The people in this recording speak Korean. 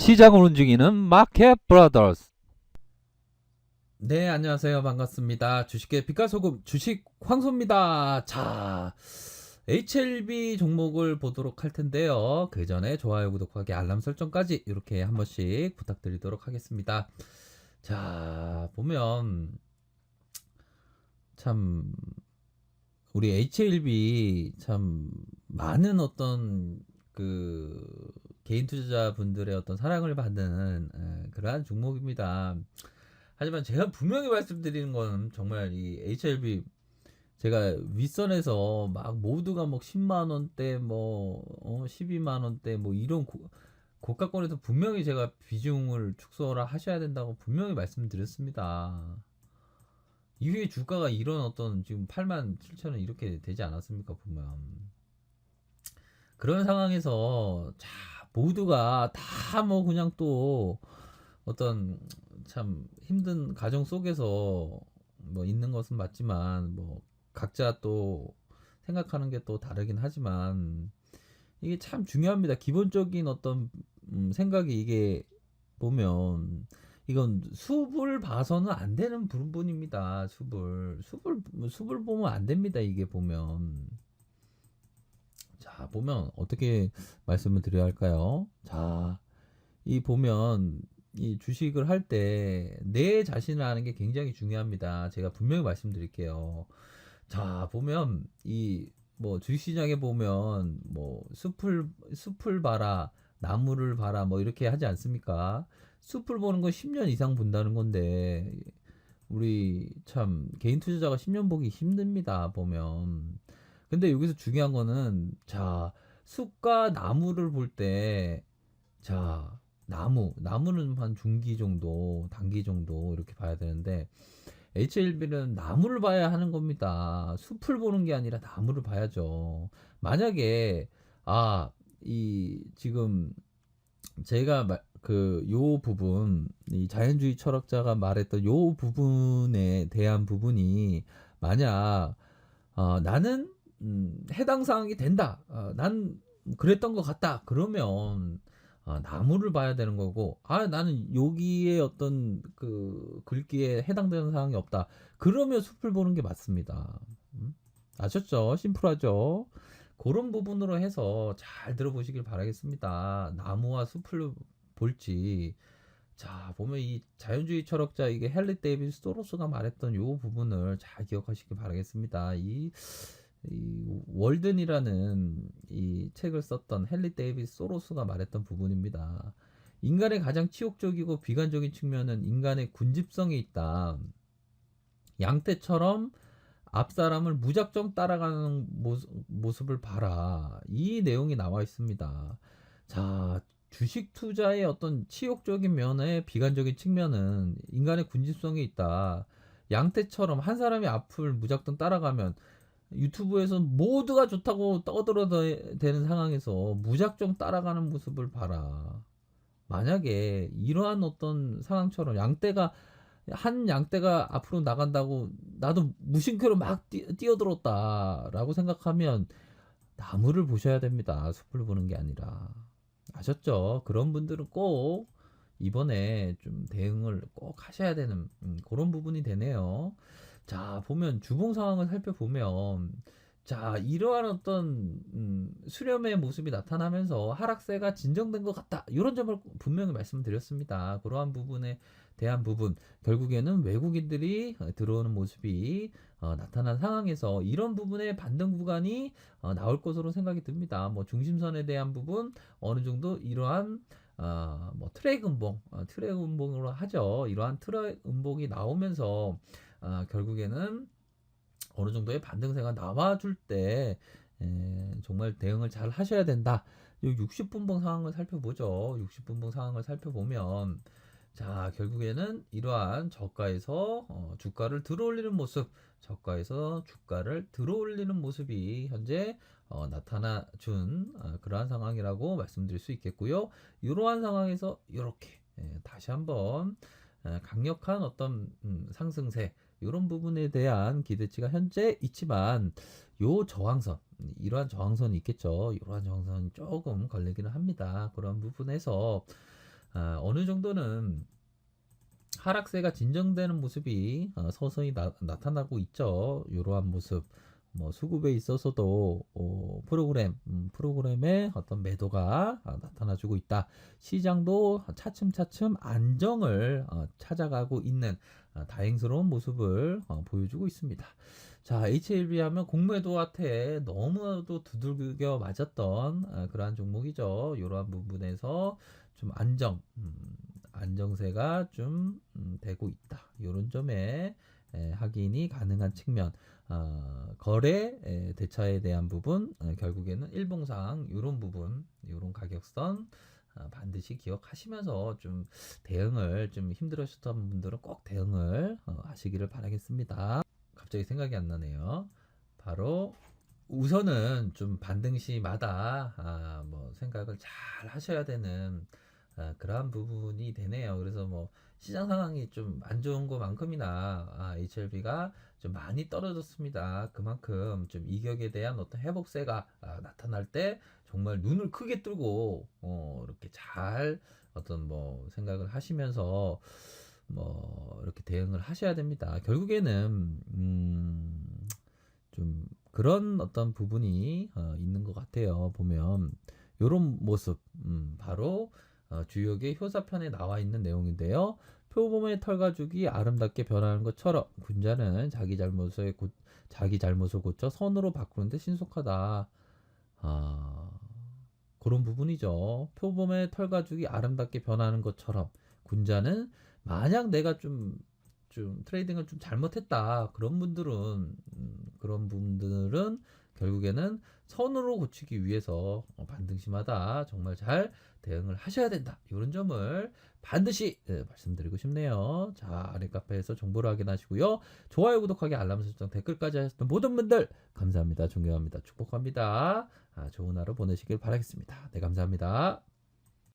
시장을 움직이는 마켓 브라더스. 네, 안녕하세요. 반갑습니다. 주식계 빛깔소금 주식 황소입니다. 자, HLB 종목을 보도록 할 텐데요. 그 전에 좋아요, 구독하기, 알람 설정까지 이렇게 한 번씩 부탁드리도록 하겠습니다. 자, 보면 참 우리 HLB 참 많은 어떤 그 개인 투자자분들의 어떤 사랑을 받는 그러한 종목입니다. 하지만 제가 분명히 말씀드리는 건 정말 이 HLB 제가 윗선에서 막 모두가 뭐 10만 원대 뭐 12만 원대 뭐 이런 고가권에서 분명히 제가 비중을 축소를 하셔야 된다고 분명히 말씀드렸습니다. 이후에 주가가 이런 어떤 지금 8만 7천 원 이렇게 되지 않았습니까 보면. 그런 상황에서 자 모두가 다 뭐 그냥 또 어떤 참 힘든 가정 속에서 뭐 있는 것은 맞지만 뭐 각자 또 생각하는 게 또 다르긴 하지만 이게 참 중요합니다. 기본적인 어떤 생각이 이게 보면 이건 숲을 봐서는 안 되는 부분입니다. 숲을 보면 안 됩니다. 이게 보면 자 보면 어떻게 말씀을 드려야 할까요? 자 이 보면 이 주식을 할 때 내 자신을 아는 게 굉장히 중요합니다. 제가 분명히 말씀드릴게요. 자, 보면 이 뭐 주식시장에 보면 뭐 숲을 봐라, 나무를 봐라 뭐 이렇게 하지 않습니까? 숲을 보는 건 10년 이상 본다는 건데 우리 참 개인 투자자가 10년 보기 힘듭니다. 보면. 근데 여기서 중요한 거는 자, 숲과 나무를 볼 때 자, 나무는 한 중기 정도, 단기 정도 이렇게 봐야 되는데 HLB는 나무를 봐야 하는 겁니다. 숲을 보는 게 아니라 나무를 봐야죠. 만약에 이 지금 제가 요 부분, 이 자연주의 철학자가 말했던 요 부분에 대한 부분이 만약 나는 해당 사항이 된다. 난 그랬던 것 같다. 그러면 나무를 봐야 되는 거고, 나는 여기에 어떤 그 글귀에 해당되는 사항이 없다. 그러면 숲을 보는 게 맞습니다. 아셨죠? 심플하죠? 그런 부분으로 해서 잘 들어보시길 바라겠습니다. 나무와 숲을 볼지. 자, 보면 이 자연주의 철학자 이게 헨리 데이비스 소로스가 말했던 요 부분을 잘 기억하시길 바라겠습니다. 이 월든이라는 이 책을 썼던 헨리 데이비스 소로스가 말했던 부분입니다. 인간의 가장 치욕적이고 비관적인 측면은 인간의 군집성에 있다. 양떼처럼 앞 사람을 무작정 따라가는 모습을 봐라. 이 내용이 나와 있습니다. 자, 주식 투자의 어떤 치욕적인 면의 비관적인 측면은 인간의 군집성에 있다. 양떼처럼 한 사람이 앞을 무작정 따라가면 유튜브에서 모두가 좋다고 떠들어대는 상황에서 무작정 따라가는 모습을 봐라. 만약에 이러한 어떤 상황처럼 한 양떼가 앞으로 나간다고 나도 무심코로 막 뛰어들었다라고 생각하면 나무를 보셔야 됩니다. 숲을 보는 게 아니라. 아셨죠? 그런 분들은 꼭 이번에 좀 대응을 꼭 하셔야 되는 그런 부분이 되네요. 자, 보면 주봉 상황을 살펴보면 자, 이러한 어떤 수렴의 모습이 나타나면서 하락세가 진정된 것 같다. 이런 점을 분명히 말씀드렸습니다. 그러한 부분에 대한 부분 결국에는 외국인들이 들어오는 모습이 나타난 상황에서 이런 부분의 반등 구간이 나올 것으로 생각이 듭니다. 뭐 중심선에 대한 부분 어느 정도 이러한 뭐 트랙 음봉으로 하죠. 이러한 트랙 음봉이 나오면서 결국에는 어느 정도의 반등세가 나와줄 때 정말 대응을 잘 하셔야 된다. 이 60분봉 상황을 살펴보죠. 60분봉 상황을 살펴보면 자 결국에는 이러한 저가에서 주가를 들어올리는 모습, 저가에서 주가를 들어올리는 모습이 현재 나타나 준 그러한 상황이라고 말씀드릴 수 있겠고요. 이러한 상황에서 이렇게 다시 한번 강력한 어떤 상승세 이런 부분에 대한 기대치가 현재 있지만 요 저항선 이러한 저항선이 있겠죠. 이러한 저항선이 조금 걸리기는 합니다. 그런 부분에서 어느 정도는 하락세가 진정되는 모습이 서서히 나타나고 있죠. 이러한 모습. 뭐 수급에 있어서도 프로그램의 어떤 매도가 나타나주고 있다. 시장도 차츰차츰 안정을 찾아가고 있는 다행스러운 모습을 보여주고 있습니다. 자, HLB 하면 공매도한테 너무나도 두들겨 맞았던 그러한 종목이죠. 이러한 부분에서 좀 안정세가 좀 되고 있다. 이런 점에 확인이 가능한 측면. 거래 대차에 대한 부분, 결국에는 일봉상 이런 부분, 이런 가격선 반드시 기억하시면서 좀 대응을 좀 힘들으셨던 분들은 꼭 대응을 하시기를 바라겠습니다. 갑자기 생각이 안 나네요. 바로 우선은 좀 반등 시마다 뭐 생각을 잘 하셔야 되는 그러한 부분이 되네요. 그래서 뭐 시장 상황이 좀 안 좋은 것만큼이나 HLB가 좀 많이 떨어졌습니다. 그만큼 좀 이격에 대한 어떤 회복세가 나타날 때 정말 눈을 크게 뜨고 이렇게 잘 어떤 뭐 생각을 하시면서 뭐 이렇게 대응을 하셔야 됩니다. 결국에는 좀 그런 어떤 부분이 있는 것 같아요. 보면 요런 모습 바로 주역의 효사편에 나와 있는 내용인데요. 표범의 털가죽이 아름답게 변하는 것처럼 군자는 자기 잘못을 고쳐 선으로 바꾸는데 신속하다. 그런 부분이죠. 표범의 털가죽이 아름답게 변하는 것처럼 군자는 만약 내가 좀 트레이딩을 좀 잘못했다. 그런 분들은 결국에는 선으로 고치기 위해서 반등시마다 정말 잘 대응을 하셔야 된다. 이런 점을 반드시 말씀드리고 싶네요. 자, 아래 카페에서 정보를 확인하시고요. 좋아요, 구독하기, 알람 설정, 댓글까지 하셨던 모든 분들 감사합니다. 존경합니다. 축복합니다. 좋은 하루 보내시길 바라겠습니다. 네, 감사합니다.